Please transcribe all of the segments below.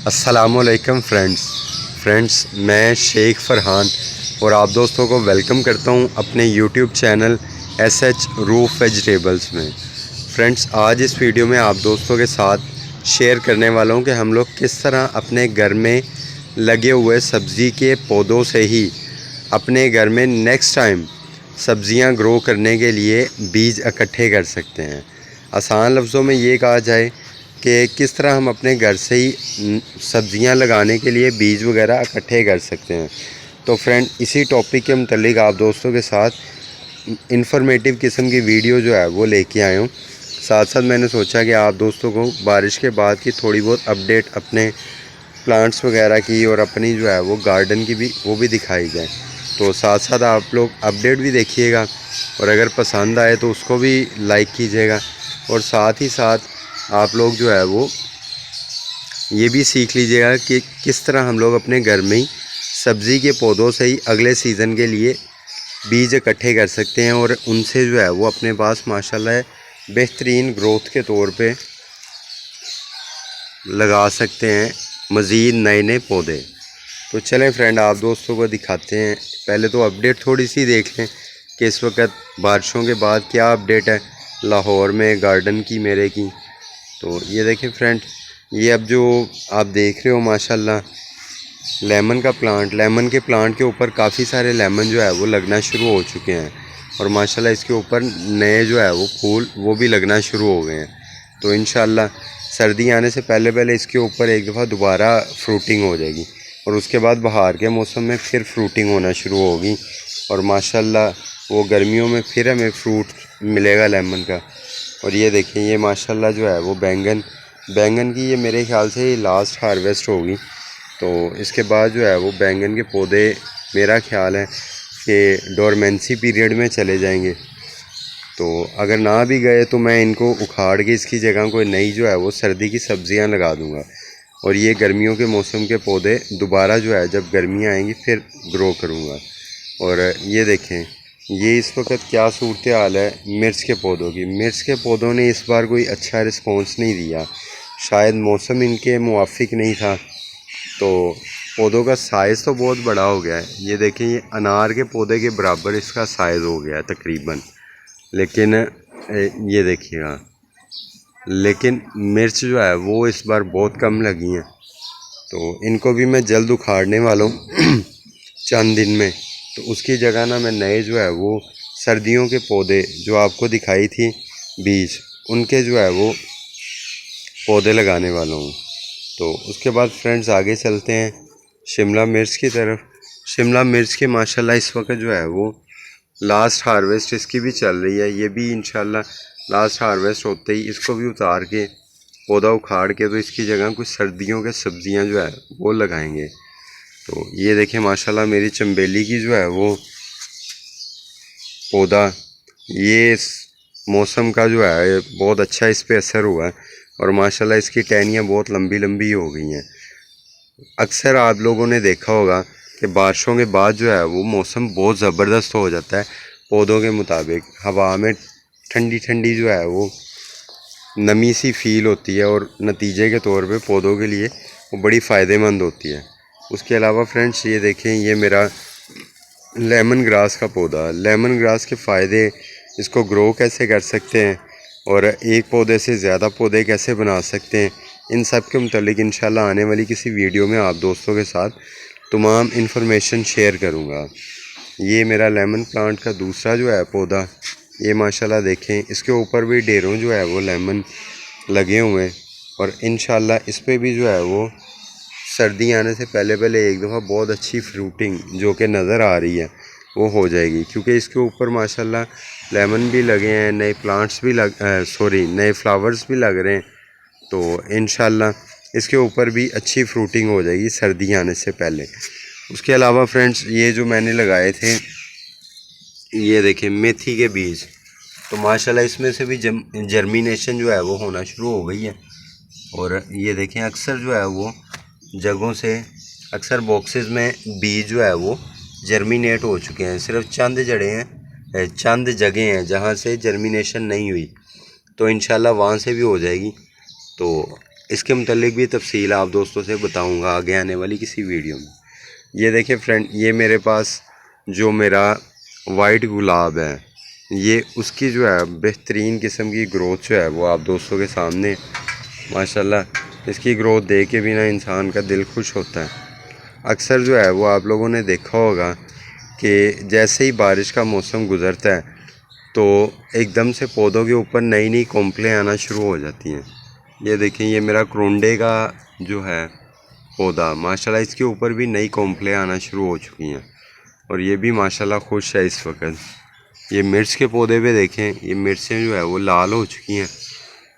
अस्सलामुअलैकुम फ्रेंड्स, मैं शेख फरहान और आप दोस्तों को वेलकम करता हूं अपने YouTube channel SH roof vegetables में। फ्रेंड्स, आज इस वीडियो में आप दोस्तों के साथ शेयर करने वाला हूं कि हम लोग किस तरह अपने घर में लगे हुए सब्ज़ी के पौधों से ही अपने घर में नेक्स्ट टाइम सब्ज़ियां ग्रो करने के लिए बीज इकट्ठे कर सकते हैं। आसान लफ्ज़ों में ये कहा जाए कि किस तरह हम अपने घर से ही सब्ज़ियां लगाने के लिए बीज वगैरह इकट्ठे कर सकते हैं। तो फ्रेंड, इसी टॉपिक के मुतालिक आप दोस्तों के साथ इंफॉर्मेटिव किस्म की वीडियो जो है वो लेके आया हूँ। साथ साथ मैंने सोचा कि आप दोस्तों को बारिश के बाद की थोड़ी बहुत अपडेट अपने प्लांट्स वगैरह की और अपनी जो है वो गार्डन की भी वो भी दिखाई जाए। तो साथ साथ आप लोग अपडेट भी देखिएगा और अगर पसंद आए तो उसको भी लाइक कीजिएगा। और साथ ही साथ आप लोग जो है वो ये भी सीख लीजिएगा कि किस तरह हम लोग अपने घर में ही सब्ज़ी के पौधों से ही अगले सीज़न के लिए बीज इकट्ठे कर सकते हैं और उनसे जो है वो अपने पास माशाल्लाह बेहतरीन ग्रोथ के तौर पे लगा सकते हैं मज़ीद नए नए पौधे। तो चलें फ्रेंड, आप दोस्तों को दिखाते हैं। पहले तो अपडेट थोड़ी सी देख लें कि इस वक्त बारिशों के बाद क्या अपडेट है लाहौर में गार्डन की मेरे की। तो ये देखें फ्रेंड, ये अब जो आप देख रहे हो माशाल्लाह लेमन का प्लांट, लेमन के प्लांट के ऊपर काफ़ी सारे लेमन जो है वो लगना शुरू हो चुके हैं और माशाल्लाह इसके ऊपर नए जो है वो फूल वो भी लगना शुरू हो गए हैं। तो इंशाल्लाह सर्दी आने से पहले पहले इसके ऊपर एक दफ़ा दोबारा फ्रूटिंग हो जाएगी और उसके बाद बहार के मौसम में फिर फ्रूटिंग होना शुरू होगी और माशाल्लाह वो गर्मियों में फिर हमें फ्रूट मिलेगा लेमन का। और ये देखिए, ये माशाल्लाह जो है वो बैंगन की ये मेरे ख्याल से ये लास्ट हार्वेस्ट होगी। तो इसके बाद जो है वो बैंगन के पौधे मेरा ख्याल है कि डोरमेंसी पीरियड में चले जाएंगे। तो अगर ना भी गए तो मैं इनको उखाड़ के इसकी जगह कोई नई जो है वो सर्दी की सब्ज़ियां लगा दूंगा और ये गर्मियों के मौसम के पौधे दोबारा जो है जब गर्मियाँ आएंगी फिर ग्रो करूँगा। और ये देखें, ये इस वक्त क्या सूरत हाल है मिर्च के पौधों की। मिर्च के पौधों ने इस बार कोई अच्छा रिस्पॉन्स नहीं दिया, शायद मौसम इनके मुवाफिक नहीं था। तो पौधों का साइज़ तो बहुत बड़ा हो गया है। ये देखें, ये अनार के पौधे के बराबर इसका साइज़ हो गया है तकरीबन। लेकिन ये देखिएगा, लेकिन मिर्च जो है वो इस बार बहुत कम लगी हैं। तो इनको भी मैं जल्द उखाड़ने वाला हूँ चंद दिन में। तो उसकी जगह ना मैं नए जो है वो सर्दियों के पौधे जो आपको दिखाई थी बीज, उनके जो है वो पौधे लगाने वाला हूँ। तो उसके बाद फ्रेंड्स आगे चलते हैं शिमला मिर्च की तरफ। शिमला मिर्च के माशाल्लाह इस वक्त जो है वो लास्ट हार्वेस्ट इसकी भी चल रही है। ये भी इंशाल्लाह लास्ट हार्वेस्ट होते ही इसको भी उतार के पौधा उखाड़ के तो इसकी जगह कुछ सर्दियों के सब्ज़ियां जो है वो लगाएंगे। तो ये देखें माशाल्लाह मेरी चंबेली की जो है वो पौधा, ये मौसम का जो है बहुत अच्छा इस पे असर हुआ है और माशाल्लाह इसकी टहनियाँ बहुत लंबी लंबी हो गई हैं। अक्सर आप लोगों ने देखा होगा कि बारिशों के बाद जो है वो मौसम बहुत ज़बरदस्त हो जाता है पौधों के मुताबिक। हवा में ठंडी ठंडी जो है वो नमी सी फील होती है और नतीजे के तौर पे पौधों के लिए वो बड़ी फ़ायदेमंद होती है। उसके अलावा फ्रेंड्स ये देखें, ये मेरा लेमन ग्रास का पौधा। लेमन ग्रास के फ़ायदे, इसको ग्रो कैसे कर सकते हैं और एक पौधे से ज़्यादा पौधे कैसे बना सकते हैं, इन सब के मुतालिक इंशाल्लाह आने वाली किसी वीडियो में आप दोस्तों के साथ तमाम इन्फॉर्मेशन शेयर करूँगा। ये मेरा लेमन प्लांट का दूसरा जो है पौधा, ये माशाल्लाह देखें, इसके ऊपर भी ढेरों जो है वो लेमन लगे हुए हैं और इंशाल्लाह इस पर भी जो है वो सर्दी आने से पहले पहले एक दफ़ा बहुत अच्छी फ्रूटिंग जो कि नज़र आ रही है वो हो जाएगी, क्योंकि इसके ऊपर माशाल्लाह लेमन भी लगे हैं, नए प्लांट्स भी नए फ्लावर्स भी लग रहे हैं। तो इंशाल्लाह इसके ऊपर भी अच्छी फ्रूटिंग हो जाएगी सर्दी आने से पहले। उसके अलावा फ्रेंड्स ये जो मैंने लगाए थे, ये देखें मेथी के बीज, तो माशाल्लाह इसमें से भी जर्मिनेशन जो है वो होना शुरू हो गई है। और ये देखें, अक्सर जो है वो जगहों से, अक्सर बॉक्सेस में बीज जो है वो जर्मिनेट हो चुके हैं। सिर्फ चंद जगह हैं जहाँ से जर्मिनेशन नहीं हुई, तो इंशाल्लाह वहाँ से भी हो जाएगी। तो इसके मुतालिक भी तफसील आप दोस्तों से बताऊंगा आगे आने वाली किसी वीडियो में। ये देखिए फ्रेंड, ये मेरे पास जो मेरा वाइट गुलाब है, ये उसकी जो है बेहतरीन किस्म की ग्रोथ जो है वो आप दोस्तों के सामने माशाल्लाह। इसकी ग्रोथ देख के भी ना इंसान का दिल खुश होता है। अक्सर जो है वो आप लोगों ने देखा होगा कि जैसे ही बारिश का मौसम गुज़रता है तो एकदम से पौधों के ऊपर नई नई कोंपलें आना शुरू हो जाती हैं। ये देखें, ये मेरा क्रोंडे का जो है पौधा माशाल्लाह, इसके ऊपर भी नई कोंपलें आना शुरू हो चुकी हैं और ये भी माशाल्लाह खुश है इस वक्त। ये मिर्च के पौधे पे देखें, ये मिर्चें जो है वो लाल हो चुकी हैं।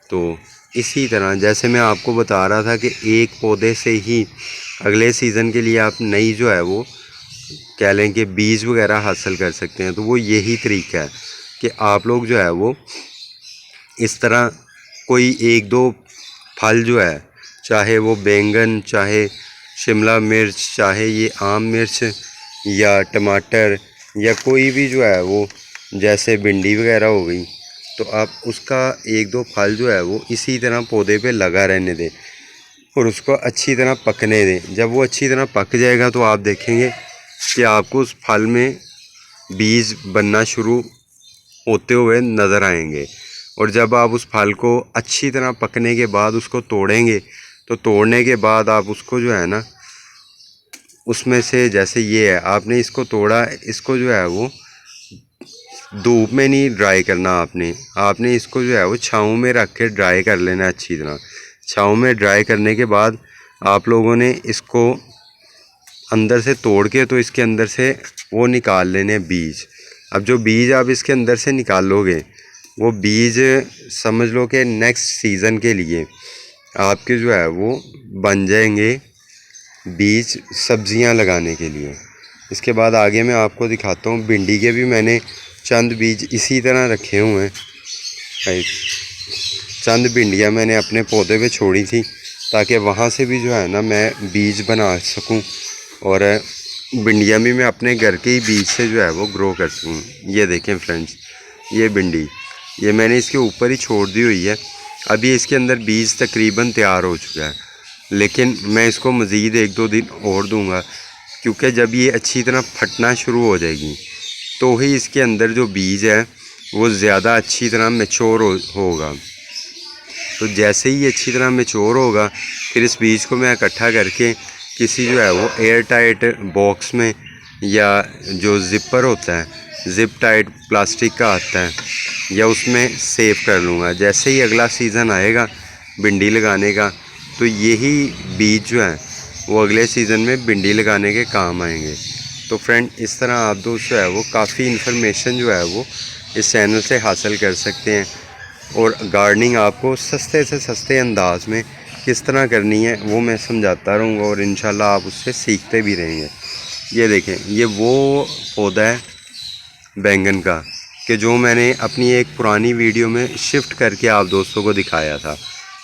तो इसी तरह जैसे मैं आपको बता रहा था कि एक पौधे से ही अगले सीज़न के लिए आप नई जो है वो कह लें कि बीज वगैरह हासिल कर सकते हैं। तो वो यही तरीका है कि आप लोग जो है वो इस तरह कोई एक दो फल जो है, चाहे वो बैंगन, चाहे शिमला मिर्च, चाहे ये आम मिर्च या टमाटर या कोई भी जो है वो जैसे भिंडी वगैरह हो गई, तो आप उसका एक दो फल जो है वो इसी तरह पौधे पे लगा रहने दें और उसको अच्छी तरह पकने दें। जब वो अच्छी तरह पक जाएगा तो आप देखेंगे कि आपको उस फल में बीज बनना शुरू होते हुए नज़र आएंगे। और जब आप उस फल को अच्छी तरह पकने के बाद उसको तोड़ेंगे तो तोड़ने के बाद आप उसको जो है ना, उसमें से जैसे ये है, आपने इसको तोड़ा, इसको जो है वो धूप में नहीं ड्राई करना, आपने इसको जो है वो छाँव में रख के ड्राई कर लेना अच्छी तरह। छाँव में ड्राई करने के बाद आप लोगों ने इसको अंदर से तोड़ के तो इसके अंदर से वो निकाल लेने बीज। अब जो बीज आप इसके अंदर से निकालोगे वो बीज समझ लो कि नेक्स्ट सीज़न के लिए आपके जो है वो बन जाएंगे बीज सब्जियां लगाने के लिए। इसके बाद आगे मैं आपको दिखाता हूँ, भिंडी के भी मैंने चंद बीज इसी तरह रखे हुए हैं। चंद भिंडियाँ मैंने अपने पौधे पे छोड़ी थी ताकि वहाँ से भी जो है ना मैं बीज बना सकूँ और भिंडियाँ भी मैं अपने घर के ही बीज से जो है वो ग्रो कर सकूँ। ये देखें फ्रेंड्स, ये भिंडी ये मैंने इसके ऊपर ही छोड़ दी हुई है। अभी इसके अंदर बीज तकरीबन तैयार हो चुका है, लेकिन मैं इसको मज़ीद एक दो दिन और दूंगा क्योंकि जब ये अच्छी तरह फटना शुरू हो जाएगी तो ही इसके अंदर जो बीज है वो ज़्यादा अच्छी तरह मैच्योर होगा। तो जैसे ही ये अच्छी तरह मैच्योर होगा फिर इस बीज को मैं इकट्ठा करके किसी जो है वो एयर टाइट बॉक्स में या जो ज़िपर होता है, ज़िप टाइट प्लास्टिक का आता है, या उसमें सेव कर लूँगा। जैसे ही अगला सीज़न आएगा भिंडी लगाने का तो यही बीज जो है वो अगले सीज़न में भिंडी लगाने के काम आएंगे। तो फ्रेंड, इस तरह आप दोस्त जो है वो काफ़ी इन्फॉर्मेशन जो है वो इस चैनल से हासिल कर सकते हैं और गार्डनिंग आपको सस्ते से सस्ते अंदाज में किस तरह करनी है वो मैं समझाता रहूँगा और इंशाल्लाह आप उससे सीखते भी रहेंगे। ये देखें, ये वो पौधा है बैंगन का कि जो मैंने अपनी एक पुरानी वीडियो में शिफ्ट करके आप दोस्तों को दिखाया था।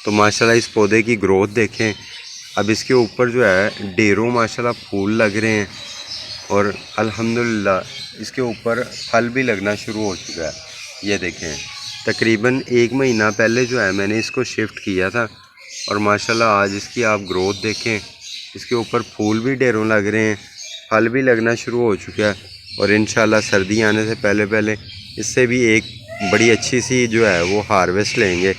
तो माशाल्लाह इस पौधे की ग्रोथ देखें, अब इसके ऊपर जो है ढेरों माशाल्लाह फूल लग रहे हैं और अल्हम्दुलिल्लाह इसके ऊपर फल भी लगना शुरू हो चुका है। ये देखें, तकरीबन 1 महीना पहले जो है मैंने इसको शिफ्ट किया था और माशाल्लाह आज इसकी आप ग्रोथ देखें, इसके ऊपर फूल भी ढेरों लग रहे हैं, फल भी लगना शुरू हो चुका है और इंशाल्लाह सर्दी आने से पहले पहले इससे भी एक बड़ी अच्छी सी जो है वो हार्वेस्ट लेंगे।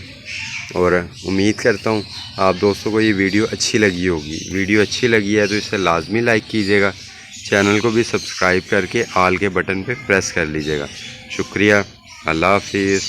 और उम्मीद करता हूँ आप दोस्तों को ये वीडियो अच्छी लगी होगी। वीडियो अच्छी लगी है तो इसे लाजमी लाइक कीजिएगा, चैनल को भी सब्सक्राइब करके आल के बटन पे प्रेस कर लीजिएगा। शुक्रिया, अल्लाह हाफिज़।